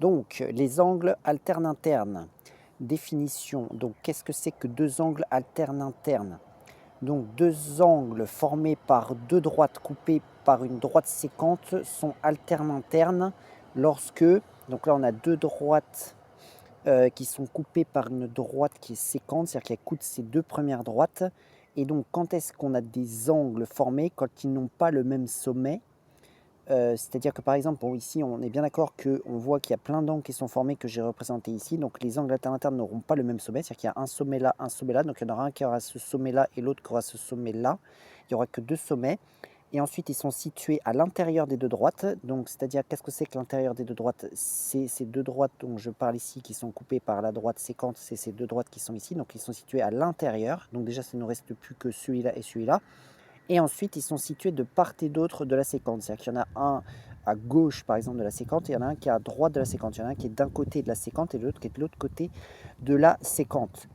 Donc, les angles alternes internes. Définition. Donc, qu'est-ce que c'est que deux angles alternes internes? Donc, deux angles formés par deux droites coupées par une droite sécante sont alternes internes lorsque, donc là on a deux droites qui sont coupées par une droite qui est sécante, c'est-à-dire qu'elle coupe ces deux premières droites. Et donc, quand est-ce qu'on a des angles formés? Quand ils n'ont pas le même sommet. C'est-à-dire que par exemple, bon, ici, on est bien d'accord qu'on voit qu'il y a plein d'angles qui sont formés que j'ai représentés ici. Donc les angles alternes internes n'auront pas le même sommet, c'est-à-dire qu'il y a un sommet là, un sommet là. Donc il y en aura un qui aura ce sommet-là et l'autre qui aura ce sommet-là. Il n'y aura que deux sommets. Et ensuite, ils sont situés à l'intérieur des deux droites. Donc, c'est-à-dire, qu'est-ce que c'est que l'intérieur des deux droites? C'est ces deux droites dont je parle ici qui sont coupées par la droite séquente. C'est ces deux droites qui sont ici. Donc, ils sont situés à l'intérieur. Donc, déjà, ça ne nous reste plus que celui-là et celui-là. Et ensuite, ils sont situés de part et d'autre de la séquence. C'est-à-dire qu'il y en a un à gauche, par exemple, de la séquence, et il y en a un qui est à droite de la séquence. Il y en a un qui est d'un côté de la séquence et l'autre qui est de l'autre côté de la séquence.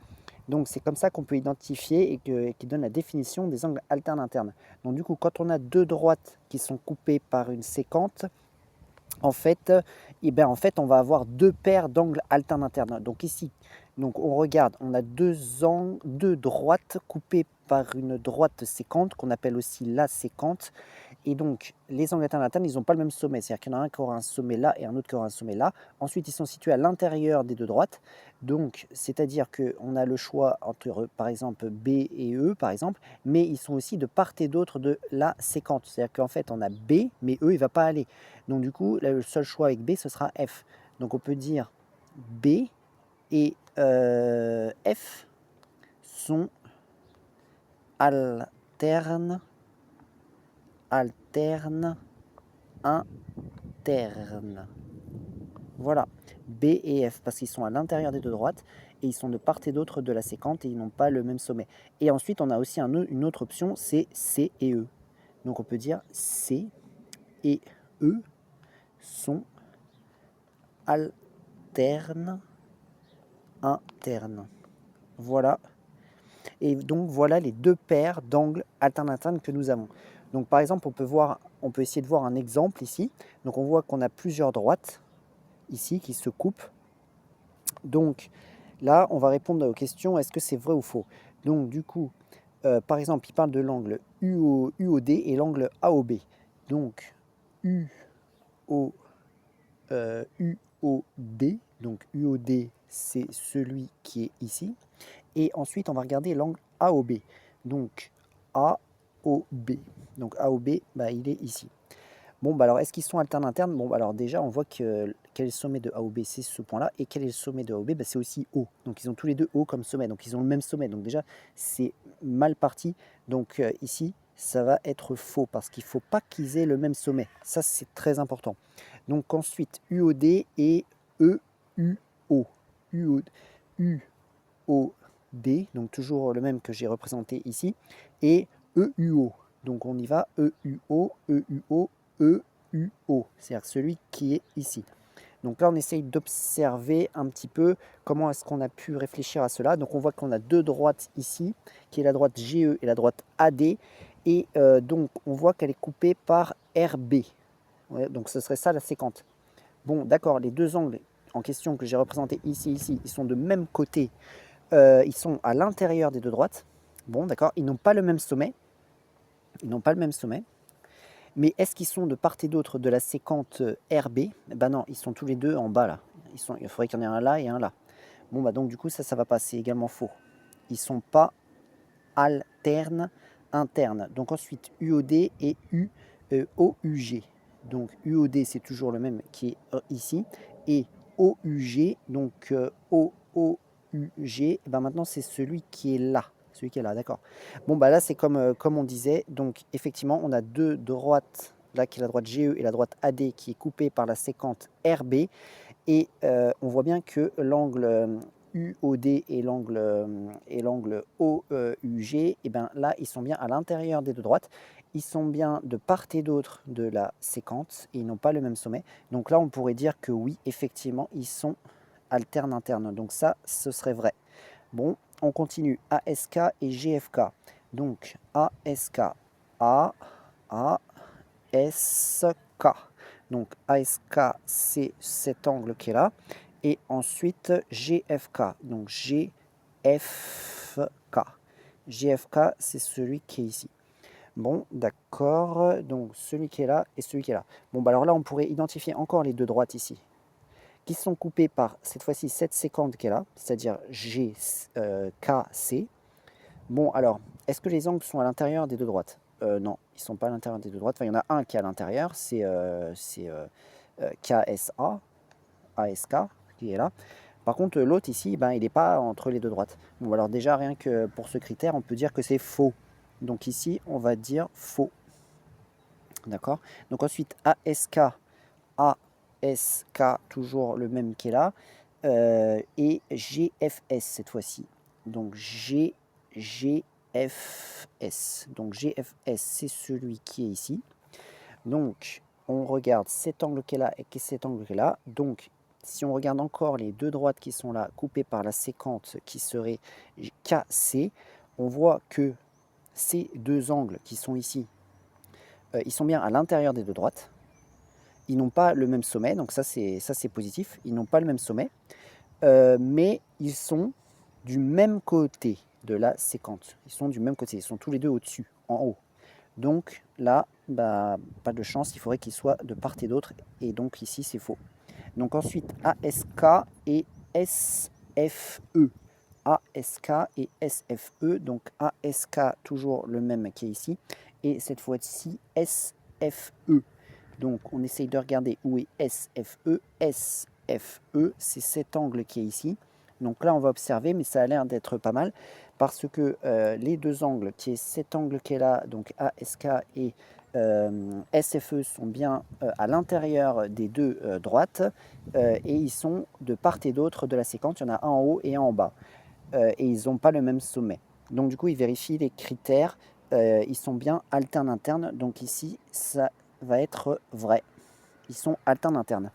Donc, c'est comme ça qu'on peut identifier et qui donne la définition des angles alternes internes. Donc, du coup, quand on a deux droites qui sont coupées par une séquence, en fait, en fait, on va avoir deux paires d'angles alternes internes. Donc ici, donc on regarde, on a deux droites coupées par une droite séquente qu'on appelle aussi la séquente. Et donc, les angles alternes internes, ils n'ont pas le même sommet. C'est-à-dire qu'il y en a un qui aura un sommet là et un autre qui aura un sommet là. Ensuite, ils sont situés à l'intérieur des deux droites. Donc, c'est-à-dire qu'on a le choix entre, par exemple, B et E, par exemple, mais ils sont aussi de part et d'autre de la séquente. C'est-à-dire qu'en fait, on a B, mais E, il ne va pas aller. Donc, du coup, le seul choix avec B, ce sera F. Donc, on peut dire B et F sont alternes, internes. Voilà, B et F, parce qu'ils sont à l'intérieur des deux droites et ils sont de part et d'autre de la séquente et ils n'ont pas le même sommet. Et ensuite, on a aussi une autre option, c'est C et E. Donc on peut dire C et E sont alternes internes. Voilà. Et donc voilà les deux paires d'angles alternes internes que nous avons. Donc par exemple, on peut essayer de voir un exemple ici. Donc on voit qu'on a plusieurs droites ici qui se coupent. Donc là, on va répondre aux questions, est-ce que c'est vrai ou faux? Donc du coup, par exemple, il parle de l'angle UOD et l'angle AOB. Donc UO, UOD, donc UOD, c'est celui qui est ici. Et ensuite, on va regarder l'angle AOB. Donc AOB. Donc AOB, bah, il est ici. Bon, bah alors, est-ce qu'ils sont alternes internes? Bon, bah alors déjà, on voit que quel est le sommet de AOB, c'est ce point-là. Et quel est le sommet de AOB? Bah, c'est aussi O. Donc, ils ont tous les deux O comme sommet. Donc, ils ont le même sommet. Donc, déjà, c'est mal parti. Donc, ici, ça va être faux parce qu'il ne faut pas qu'ils aient le même sommet. Ça, c'est très important. Donc, ensuite, UOD et EUO. UOD, donc toujours le même que j'ai représenté ici. Et EUO. Donc, on y va. EUO, EUO, EUO, c'est-à-dire celui qui est ici. Donc là, on essaye d'observer un petit peu comment est-ce qu'on a pu réfléchir à cela. Donc on voit qu'on a deux droites ici, qui est la droite GE et la droite AD. Et donc on voit qu'elle est coupée par RB. Ouais, donc ce serait ça la séquente. Bon, d'accord, les deux angles en question que j'ai représentés ici, ils sont de même côté. Ils sont à l'intérieur des deux droites. Bon, d'accord, ils n'ont pas le même sommet. Ils n'ont pas le même sommet. Mais est-ce qu'ils sont de part et d'autre de la séquente RB? Ben non, ils sont tous les deux en bas là. Il faudrait qu'il y en ait un là et un là. Bon bah donc du coup ça va pas, c'est également faux. Ils sont pas alternes internes. Donc ensuite UOD et OUG. Donc UOD c'est toujours le même qui est ici. Et OUG, donc OUG, ben maintenant c'est celui qui est là. Celui qui est là, d'accord. Bon, bah là, c'est comme on disait. Donc, effectivement, on a deux droites, là, qui est la droite GE et la droite AD, qui est coupée par la séquente RB. Et on voit bien que l'angle UOD et l'angle OUG, et ben là, ils sont bien à l'intérieur des deux droites. Ils sont bien de part et d'autre de la séquence et ils n'ont pas le même sommet. Donc là, on pourrait dire que oui, effectivement, ils sont alternes internes. Donc ça, ce serait vrai. Bon, on continue. ASK et GFK. Donc, ASK. A, A, S, K. Donc ASK, c'est cet angle qui est là. Et ensuite GFK. Donc GFK. GFK, c'est celui qui est ici. Bon, d'accord. Donc celui qui est là et celui qui est là. Bon, bah alors là, on pourrait identifier encore les deux droites ici, qui sont coupées par cette fois-ci cette séquente qui est là, c'est-à-dire GKC. Bon, alors, est-ce que les angles sont à l'intérieur des deux droites? Non, ils ne sont pas à l'intérieur des deux droites. Enfin, il y en a un qui est à l'intérieur, c'est KSA, ASK, qui est là. Par contre, l'autre ici, ben, il n'est pas entre les deux droites. Bon, alors déjà, rien que pour ce critère, on peut dire que c'est faux. Donc ici, on va dire faux. D'accord? Donc ensuite, ASK, ASK, toujours le même qui est là. Et GFS cette fois-ci. Donc GFS. Donc GFS, c'est celui qui est ici. Donc, on regarde cet angle qui est là et cet angle qui est là. Donc, si on regarde encore les deux droites qui sont là, coupées par la séquente qui serait KC, on voit que ces deux angles qui sont ici, ils sont bien à l'intérieur des deux droites. Ils n'ont pas le même sommet, donc ça c'est positif. Ils n'ont pas le même sommet, mais ils sont du même côté de la séquente. Ils sont du même côté, ils sont tous les deux au-dessus, en haut. Donc là, bah, pas de chance, il faudrait qu'ils soient de part et d'autre, et donc ici c'est faux. Donc ensuite ASK et SFE. ASK et SFE, donc ASK toujours le même qui est ici, et cette fois-ci SFE. Donc on essaye de regarder où est SFE. SFE, c'est cet angle qui est ici. Donc là on va observer, mais ça a l'air d'être pas mal, parce que les deux angles, qui est cet angle qui est là, donc ASK et SFE, sont bien à l'intérieur des deux droites, et ils sont de part et d'autre de la séquence. Il y en a un en haut et un en bas, et ils n'ont pas le même sommet. Donc du coup, ils vérifient les critères, ils sont bien alterne-interne, donc ici, ça va être vrai. Ils sont alterne-interne.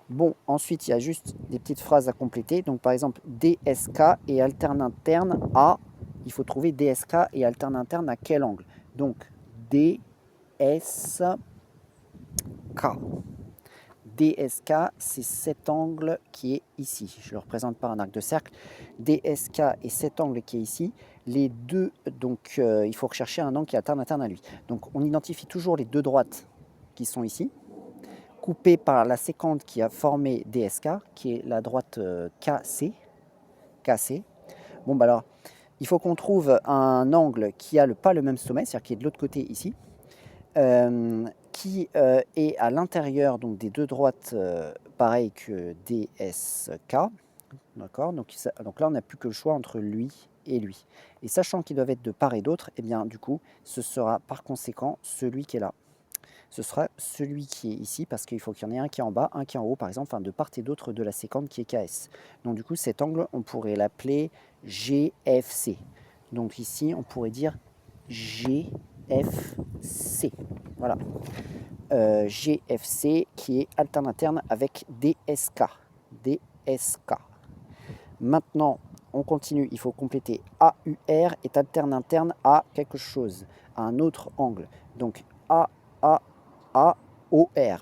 Bon, ensuite, il y a juste des petites phrases à compléter. Donc, par exemple, DSK et alterne-interne à... Il faut trouver DSK et alterne-interne à quel angle? Donc, DSK. DSK, c'est cet angle qui est ici. Je le représente par un arc de cercle. DSK et cet angle qui est ici. Les deux, donc il faut rechercher un angle qui est alterne-interne à lui. Donc, on identifie toujours les deux droites qui sont ici, coupé par la séquente qui a formé DSK, qui est la droite KC. KC. Bon, bah alors, il faut qu'on trouve un angle qui a pas le même sommet, c'est-à-dire qui est de l'autre côté ici, qui est à l'intérieur donc des deux droites, pareil que DSK. D'accord, donc là, on n'a plus que le choix entre lui et lui. Et sachant qu'ils doivent être de part et d'autre, et bien du coup, ce sera par conséquent celui qui est là. Ce sera celui qui est ici, parce qu'il faut qu'il y en ait un qui est en bas, un qui est en haut, par exemple, enfin de part et d'autre de la séquence qui est KS. Donc du coup, cet angle, on pourrait l'appeler GFC. Donc ici, on pourrait dire GFC. Voilà. GFC qui est alterne-interne avec DSK. DSK. Maintenant, on continue, il faut compléter. AUR est alterne-interne à quelque chose, à un autre angle. Donc AOR,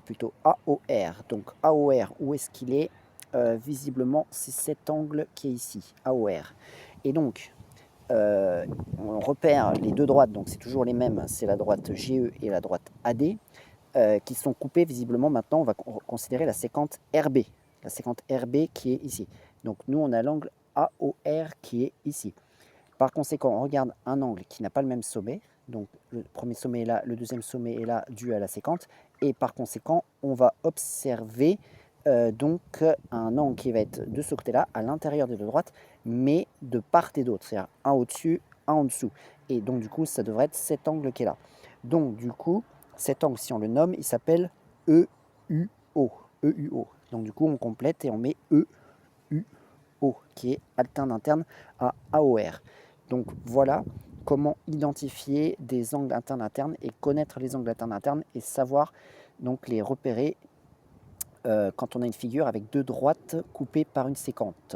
plutôt AOR. Donc AOR, où est-ce qu'il est? Visiblement, c'est cet angle qui est ici, AOR. Et donc, on repère les deux droites, donc c'est toujours les mêmes, c'est la droite GE et la droite AD, qui sont coupées visiblement. Maintenant, on va considérer la séquence RB, la séquence RB qui est ici. Donc nous, on a l'angle AOR qui est ici. Par conséquent, on regarde un angle qui n'a pas le même sommet. Donc le premier sommet est là, le deuxième sommet est là, dû à la séquence. Et par conséquent, on va observer donc un angle qui va être de ce côté-là, à l'intérieur des deux droites, mais de part et d'autre. C'est-à-dire un au-dessus, un en dessous. Et donc du coup, ça devrait être cet angle qui est là. Donc du coup, cet angle, si on le nomme, il s'appelle EUO. EUO. Donc du coup, on complète et on met EUO, qui est alterne-interne à AOR. Donc voilà comment identifier des angles internes-internes et connaître les angles internes-internes et savoir donc les repérer quand on a une figure avec deux droites coupées par une séquente.